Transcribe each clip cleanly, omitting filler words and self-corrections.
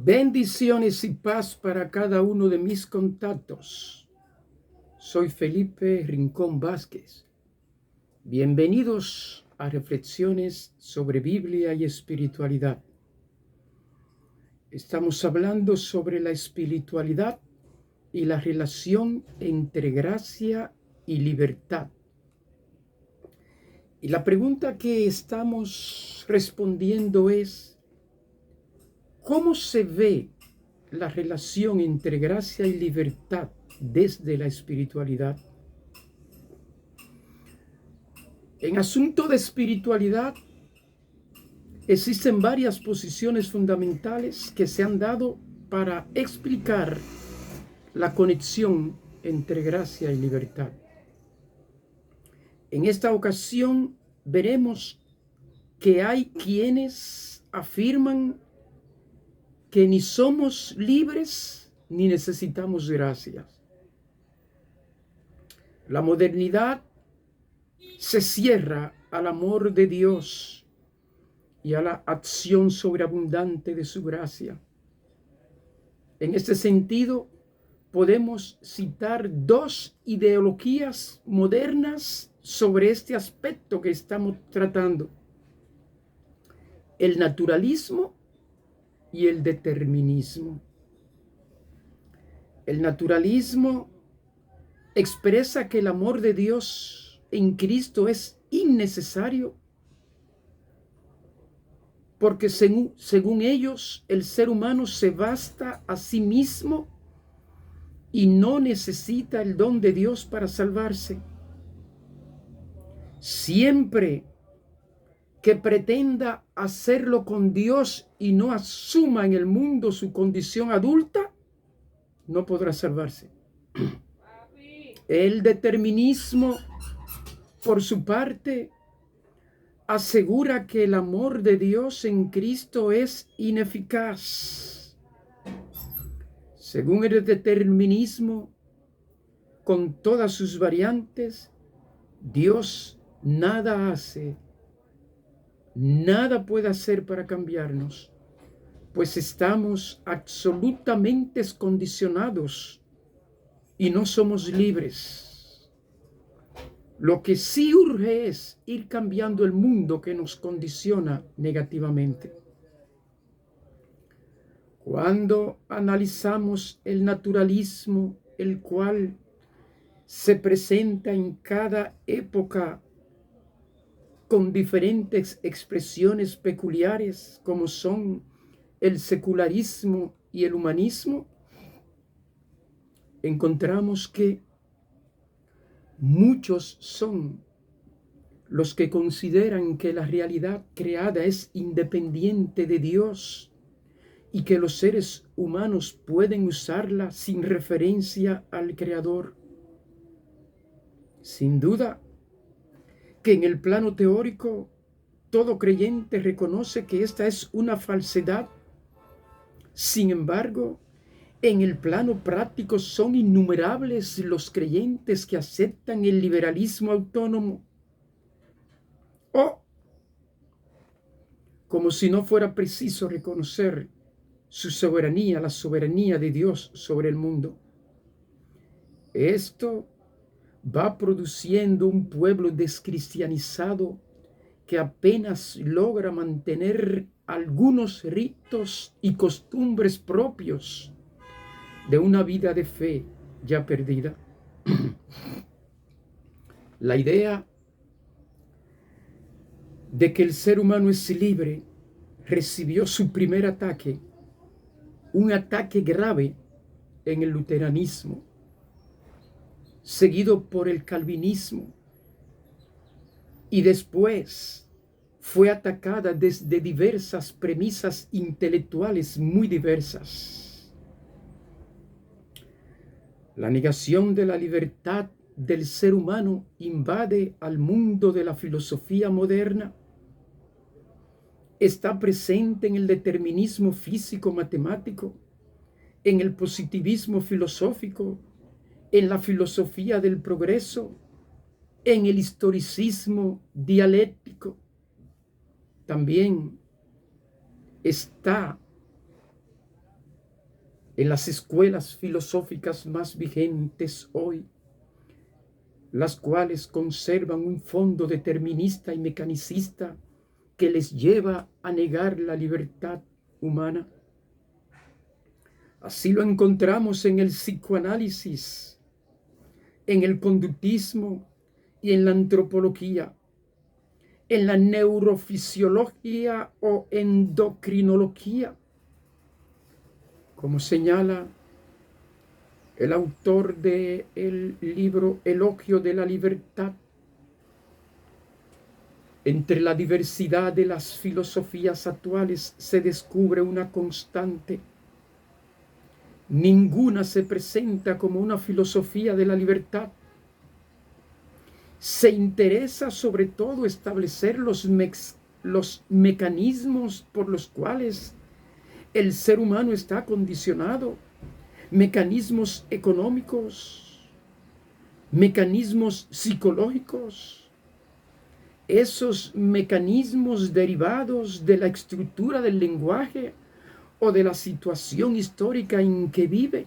Bendiciones y paz para cada uno de mis contactos. Soy Felipe Rincón Vázquez. Bienvenidos a reflexiones sobre Biblia y espiritualidad. Estamos hablando sobre la espiritualidad y la relación entre gracia y libertad. Y la pregunta que estamos respondiendo es: ¿cómo se ve la relación entre gracia y libertad desde la espiritualidad? En asunto de espiritualidad, existen varias posiciones fundamentales que se han dado para explicar la conexión entre gracia y libertad. En esta ocasión veremos que hay quienes afirman que ni somos libres ni necesitamos gracia. La modernidad se cierra al amor de Dios y a la acción sobreabundante de su gracia. En este sentido, podemos citar dos ideologías modernas sobre este aspecto que estamos tratando: el naturalismo y el determinismo. El naturalismo expresa que el amor de Dios en Cristo es innecesario, porque según ellos, el ser humano se basta a sí mismo y no necesita el don de Dios para salvarse. Siempre que pretenda hacerlo con Dios y no asuma en el mundo su condición adulta, no podrá salvarse. El determinismo, por su parte, asegura que el amor de Dios en Cristo es ineficaz. Según el determinismo, con todas sus variantes, Dios nada hace, nada puede hacer para cambiarnos, pues estamos absolutamente condicionados y no somos libres. Lo que sí urge es ir cambiando el mundo que nos condiciona negativamente. Cuando analizamos el naturalismo, el cual se presenta en cada época con diferentes expresiones peculiares, como son el secularismo y el humanismo, encontramos que muchos son los que consideran que la realidad creada es independiente de Dios y que los seres humanos pueden usarla sin referencia al Creador. Sin duda que en el plano teórico todo creyente reconoce que esta es una falsedad. Sin embargo, en el plano práctico son innumerables los creyentes que aceptan el liberalismo autónomo. O, como si no fuera preciso reconocer su soberanía, la soberanía de Dios sobre el mundo. Esto va produciendo un pueblo descristianizado que apenas logra mantener algunos ritos y costumbres propios de una vida de fe ya perdida. La idea de que el ser humano es libre recibió su primer ataque, un ataque grave en el luteranismo, seguido por el calvinismo, y después fue atacada desde diversas premisas intelectuales muy diversas. La negación de la libertad del ser humano invade al mundo de la filosofía moderna. Está presente en el determinismo físico-matemático, en el positivismo filosófico, en la filosofía del progreso, en el historicismo dialéctico. También está en las escuelas filosóficas más vigentes hoy, las cuales conservan un fondo determinista y mecanicista que les lleva a negar la libertad humana. Así lo encontramos en el psicoanálisis, en el conductismo y en la antropología, en la neurofisiología o endocrinología, como señala el autor del libro Elogio de la Libertad. Entre la diversidad de las filosofías actuales se descubre una constante. Ninguna se presenta como una filosofía de la libertad. Se interesa sobre todo establecer los mecanismos por los cuales el ser humano está condicionado, mecanismos económicos, mecanismos psicológicos, esos mecanismos derivados de la estructura del lenguaje o de la situación histórica en que vive.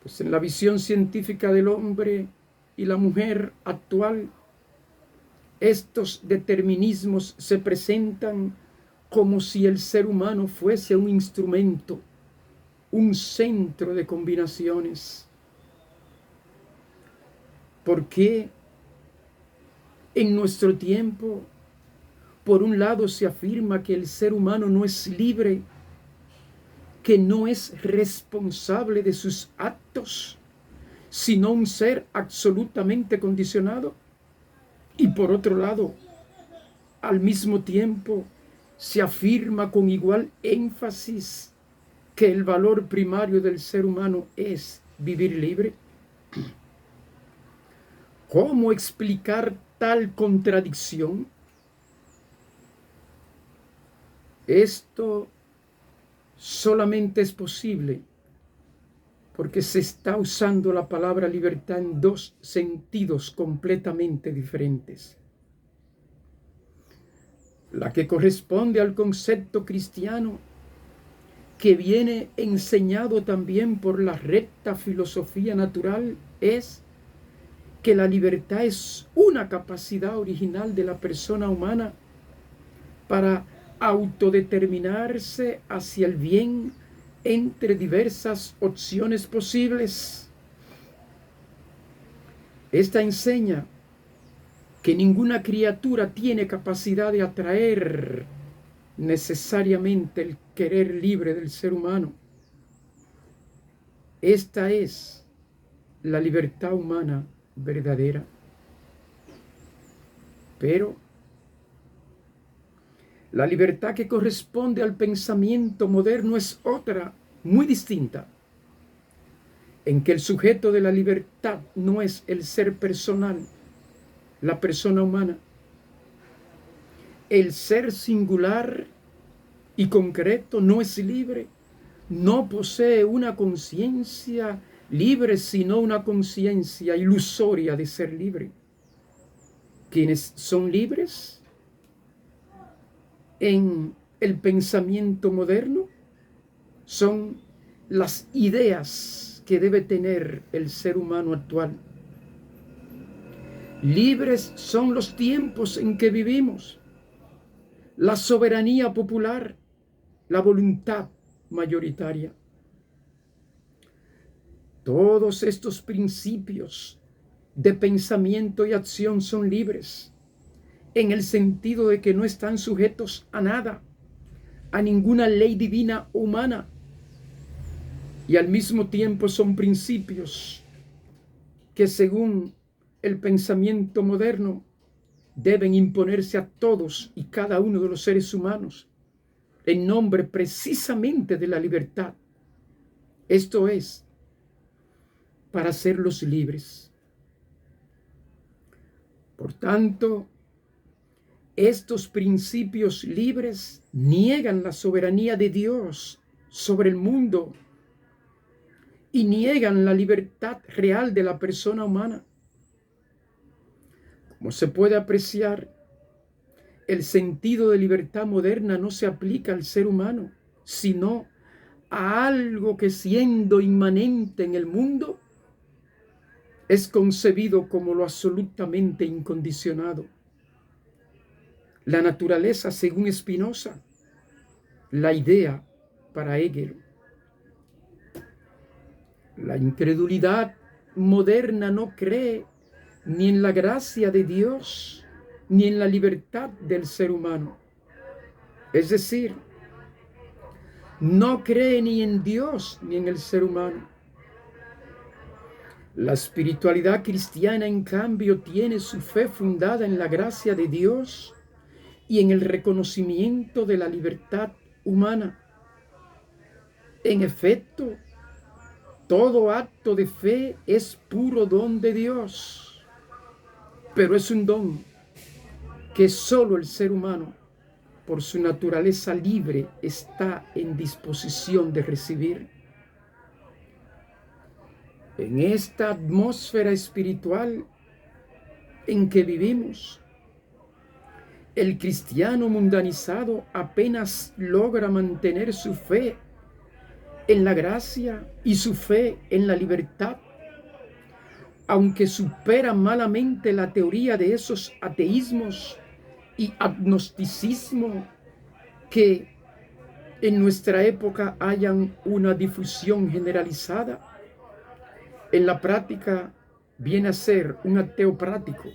Pues en la visión científica del hombre y la mujer actual, estos determinismos se presentan como si el ser humano fuese un instrumento, un centro de combinaciones. ¿Por qué en nuestro tiempo, por un lado, se afirma que el ser humano no es libre, que no es responsable de sus actos, sino un ser absolutamente condicionado? Y por otro lado, al mismo tiempo, se afirma con igual énfasis que el valor primario del ser humano es vivir libre. ¿Cómo explicar tal contradicción? Esto solamente es posible porque se está usando la palabra libertad en dos sentidos completamente diferentes. La que corresponde al concepto cristiano, que viene enseñado también por la recta filosofía natural, es que la libertad es una capacidad original de la persona humana para autodeterminarse hacia el bien entre diversas opciones posibles. Esta enseña que ninguna criatura tiene capacidad de atraer necesariamente el querer libre del ser humano. Esta es la libertad humana verdadera. Pero la libertad que corresponde al pensamiento moderno es otra, muy distinta, en que el sujeto de la libertad no es el ser personal, la persona humana. El ser singular y concreto no es libre, no posee una conciencia libre, sino una conciencia ilusoria de ser libre. Quienes son libres en el pensamiento moderno son las ideas que debe tener el ser humano actual. Libres son los tiempos en que vivimos, la soberanía popular, la voluntad mayoritaria. Todos estos principios de pensamiento y acción son libres, en el sentido de que no están sujetos a nada, a ninguna ley divina o humana, y al mismo tiempo son principios que, según el pensamiento moderno, deben imponerse a todos y cada uno de los seres humanos en nombre precisamente de la libertad. Esto es, para hacerlos libres. Por tanto, estos principios libres niegan la soberanía de Dios sobre el mundo y niegan la libertad real de la persona humana. Como se puede apreciar, el sentido de libertad moderna no se aplica al ser humano, sino a algo que siendo inmanente en el mundo, es concebido como lo absolutamente incondicionado. La naturaleza, según Spinoza, la idea para Hegel. La incredulidad moderna no cree ni en la gracia de Dios, ni en la libertad del ser humano. Es decir, no cree ni en Dios ni en el ser humano. La espiritualidad cristiana, en cambio, tiene su fe fundada en la gracia de Dios y en el reconocimiento de la libertad humana. En efecto, todo acto de fe es puro don de Dios, pero es un don que solo el ser humano, por su naturaleza libre, está en disposición de recibir. En esta atmósfera espiritual en que vivimos, el cristiano mundanizado apenas logra mantener su fe en la gracia y su fe en la libertad, aunque supera malamente la teoría de esos ateísmos y agnosticismo que en nuestra época hayan una difusión generalizada. En la práctica viene a ser un ateo práctico,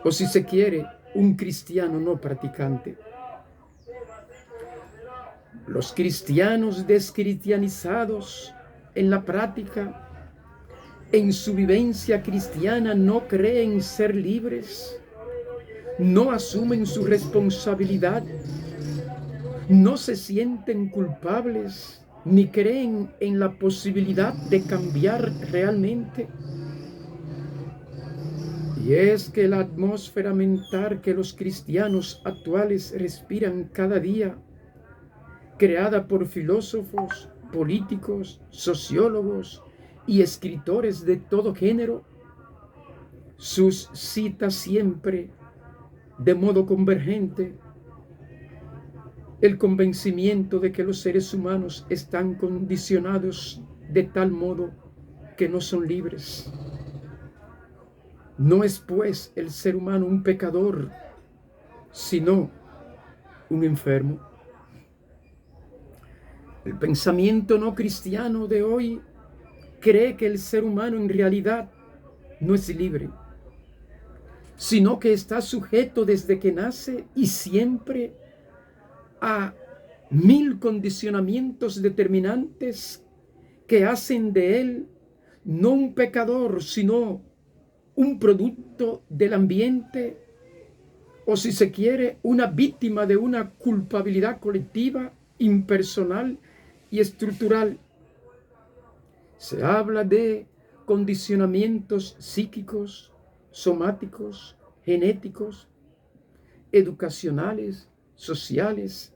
o si se quiere, un cristiano no practicante. Los cristianos descristianizados en la práctica, en su vivencia cristiana, no creen ser libres, no asumen su responsabilidad, no se sienten culpables, ni creen en la posibilidad de cambiar realmente. Y es que la atmósfera mental que los cristianos actuales respiran cada día, creada por filósofos, políticos, sociólogos y escritores de todo género, suscita siempre de modo convergente el convencimiento de que los seres humanos están condicionados de tal modo que no son libres. No es pues el ser humano un pecador, sino un enfermo. El pensamiento no cristiano de hoy cree que el ser humano en realidad no es libre, sino que está sujeto desde que nace y siempre a 1000 condicionamientos determinantes que hacen de él no un pecador, sino un producto del ambiente, o si se quiere, una víctima de una culpabilidad colectiva, impersonal y estructural. Se habla de condicionamientos psíquicos, somáticos, genéticos, educacionales, sociales,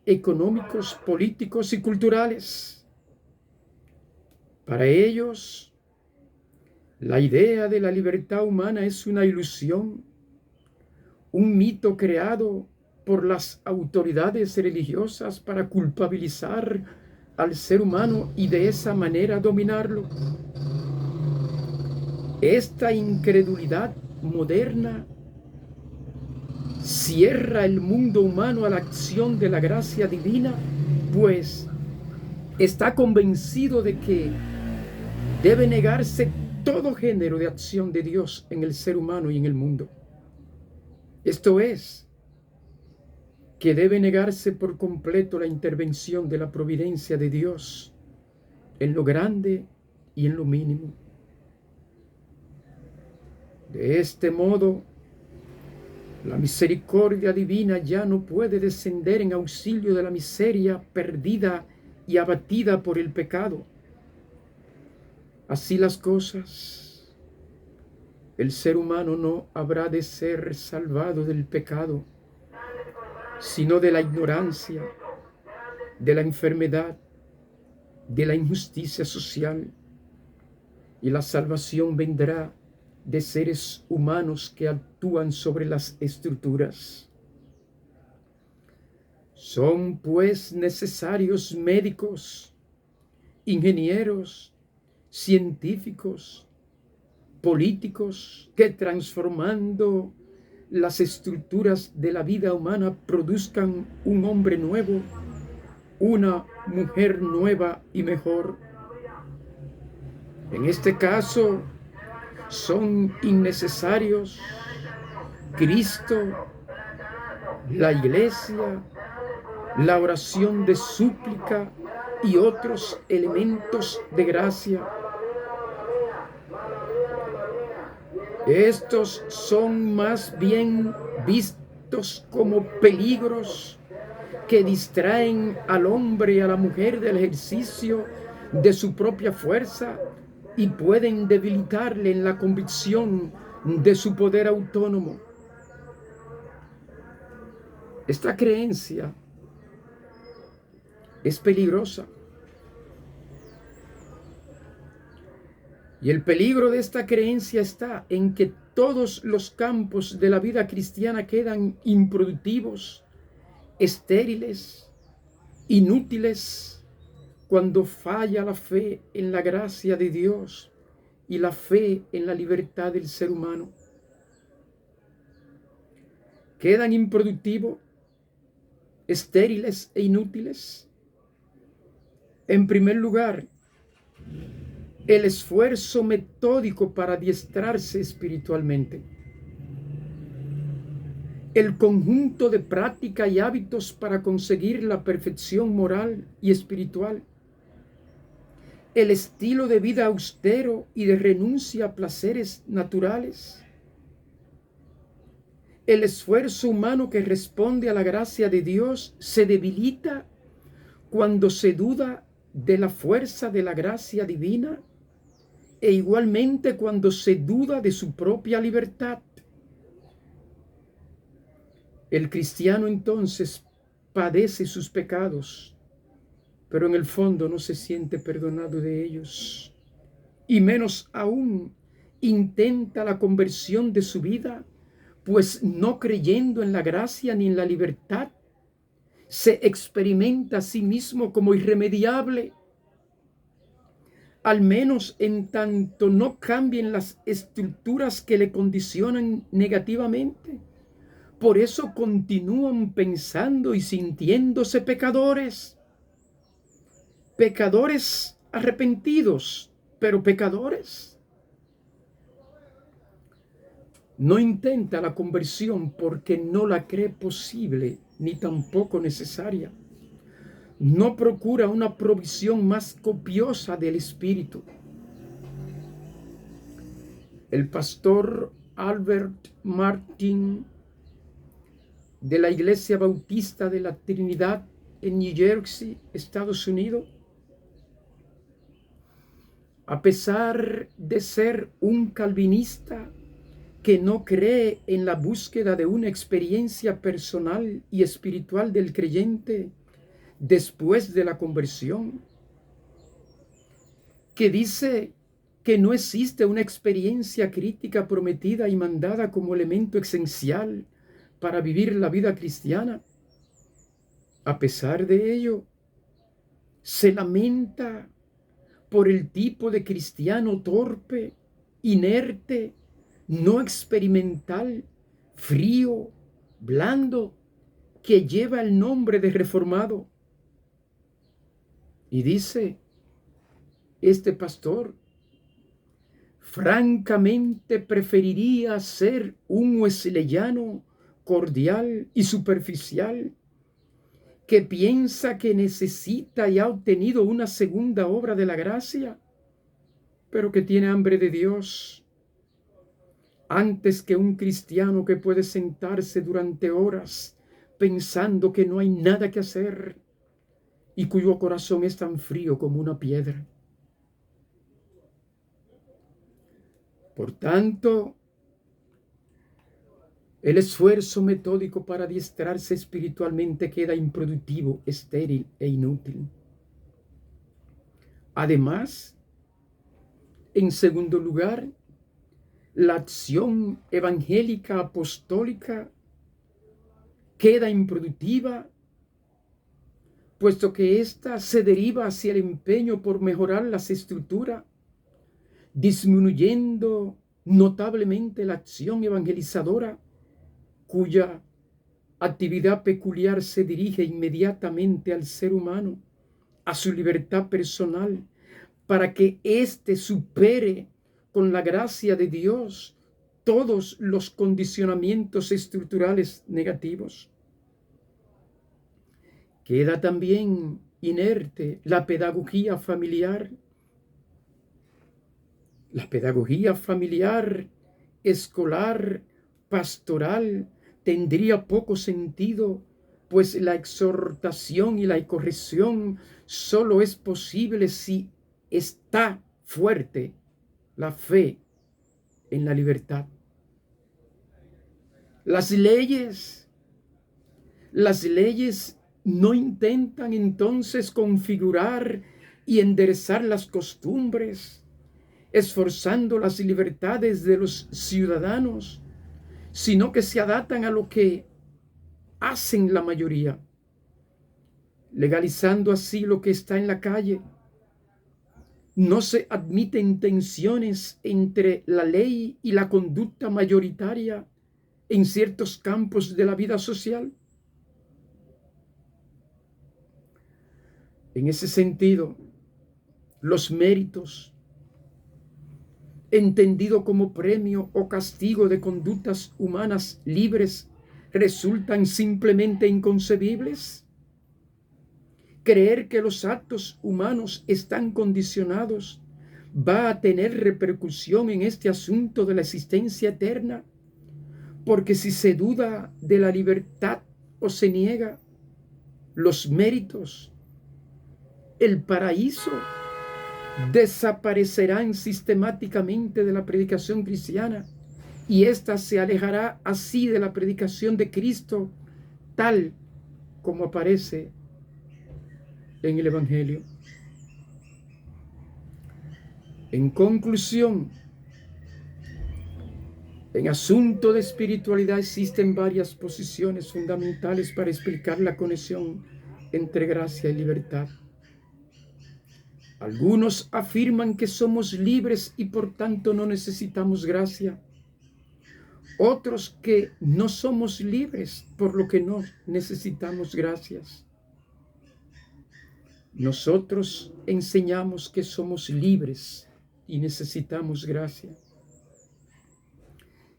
económicos, políticos y culturales. Para ellos, la idea de la libertad humana es una ilusión, un mito creado por las autoridades religiosas para culpabilizar al ser humano y de esa manera dominarlo. Esta incredulidad moderna cierra el mundo humano a la acción de la gracia divina, pues está convencido de que debe negarse todo género de acción de Dios en el ser humano y en el mundo. Esto es, que debe negarse por completo la intervención de la providencia de Dios en lo grande y en lo mínimo. De este modo, la misericordia divina ya no puede descender en auxilio de la miseria perdida y abatida por el pecado. Así las cosas, el ser humano no habrá de ser salvado del pecado, sino de la ignorancia, de la enfermedad, de la injusticia social, y la salvación vendrá de seres humanos que actúan sobre las estructuras. Son pues necesarios médicos, ingenieros, científicos, políticos, que transformando las estructuras de la vida humana produzcan un hombre nuevo, una mujer nueva y mejor. En este caso, son innecesarios Cristo, la iglesia, la oración de súplica y otros elementos de gracia. Estos son más bien vistos como peligros que distraen al hombre y a la mujer del ejercicio de su propia fuerza y pueden debilitarle en la convicción de su poder autónomo. Esta creencia es peligrosa. Y el peligro de esta creencia está en que todos los campos de la vida cristiana quedan improductivos, estériles, inútiles, cuando falla la fe en la gracia de Dios y la fe en la libertad del ser humano. Quedan improductivos, estériles e inútiles. En primer lugar, el esfuerzo metódico para adiestrarse espiritualmente. El conjunto de práctica y hábitos para conseguir la perfección moral y espiritual. El estilo de vida austero y de renuncia a placeres naturales. El esfuerzo humano que responde a la gracia de Dios se debilita cuando se duda de la fuerza de la gracia divina e igualmente cuando se duda de su propia libertad. El cristiano entonces padece sus pecados, pero en el fondo no se siente perdonado de ellos, y menos aún intenta la conversión de su vida, pues no creyendo en la gracia ni en la libertad, se experimenta a sí mismo como irremediable, al menos en tanto no cambien las estructuras que le condicionan negativamente. Por eso continúan pensando y sintiéndose pecadores. Pecadores arrepentidos, pero pecadores. No intenta la conversión porque no la cree posible ni tampoco necesaria. No procura una provisión más copiosa del Espíritu. El pastor Albert Martin de la Iglesia Bautista de la Trinidad en New Jersey, Estados Unidos, a pesar de ser un calvinista que no cree en la búsqueda de una experiencia personal y espiritual del creyente después de la conversión, que dice que no existe una experiencia crítica prometida y mandada como elemento esencial para vivir la vida cristiana. A pesar de ello, se lamenta por el tipo de cristiano torpe, inerte, no experimental, frío, blando, que lleva el nombre de reformado. Y dice este pastor, francamente preferiría ser un wesleyano cordial y superficial, que piensa que necesita y ha obtenido una segunda obra de la gracia, pero que tiene hambre de Dios, antes que un cristiano que puede sentarse durante horas pensando que no hay nada que hacer y cuyo corazón es tan frío como una piedra. Por tanto, el esfuerzo metódico para adiestrarse espiritualmente queda improductivo, estéril e inútil. Además, en segundo lugar, la acción evangélica apostólica queda improductiva puesto que ésta se deriva hacia el empeño por mejorar las estructuras, disminuyendo notablemente la acción evangelizadora, cuya actividad peculiar se dirige inmediatamente al ser humano, a su libertad personal, para que éste supere con la gracia de Dios todos los condicionamientos estructurales negativos. Queda también inerte la pedagogía familiar. La pedagogía familiar, escolar, pastoral, tendría poco sentido, pues la exhortación y la corrección solo es posible si está fuerte la fe en la libertad. Las leyes no intentan entonces configurar y enderezar las costumbres, esforzando las libertades de los ciudadanos, sino que se adaptan a lo que hacen la mayoría, legalizando así lo que está en la calle. No se admiten tensiones entre la ley y la conducta mayoritaria en ciertos campos de la vida social. En ese sentido, los méritos, entendido como premio o castigo de conductas humanas libres, resultan simplemente inconcebibles. Creer que los actos humanos están condicionados va a tener repercusión en este asunto de la existencia eterna, porque si se duda de la libertad o se niega los méritos, el paraíso desaparecerán sistemáticamente de la predicación cristiana, y ésta se alejará así de la predicación de Cristo, tal como aparece en el Evangelio. En conclusión, en asunto de espiritualidad existen varias posiciones fundamentales para explicar la conexión entre gracia y libertad. Algunos afirman que somos libres y por tanto no necesitamos gracia. Otros que no somos libres, por lo que no necesitamos gracias. Nosotros enseñamos que somos libres y necesitamos gracia.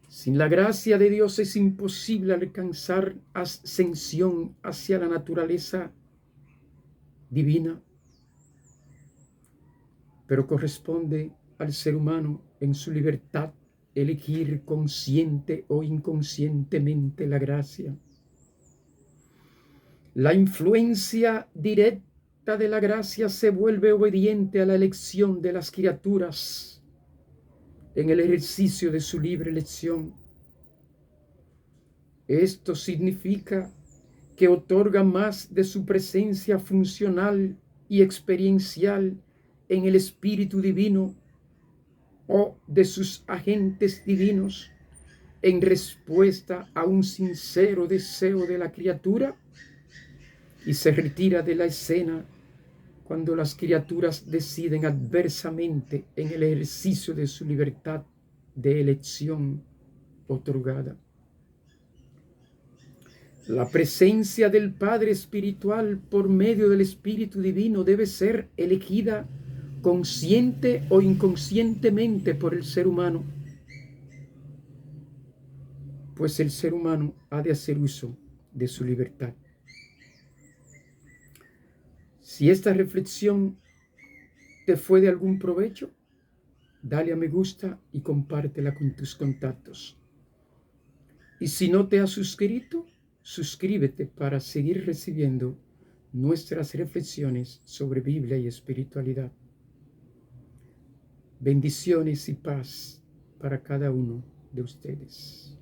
Sin la gracia de Dios es imposible alcanzar ascensión hacia la naturaleza divina, pero corresponde al ser humano en su libertad elegir consciente o inconscientemente la gracia. La influencia directa de la gracia se vuelve obediente a la elección de las criaturas en el ejercicio de su libre elección. Esto significa que otorga más de su presencia funcional y experiencial en el Espíritu Divino o de sus agentes divinos en respuesta a un sincero deseo de la criatura, y se retira de la escena cuando las criaturas deciden adversamente en el ejercicio de su libertad de elección otorgada. La presencia del Padre Espiritual por medio del Espíritu Divino debe ser elegida consciente o inconscientemente por el ser humano, pues el ser humano ha de hacer uso de su libertad. Si esta reflexión te fue de algún provecho, dale a me gusta y compártela con tus contactos. Y si no te has suscrito, suscríbete para seguir recibiendo nuestras reflexiones sobre Biblia y espiritualidad. Bendiciones y paz para cada uno de ustedes.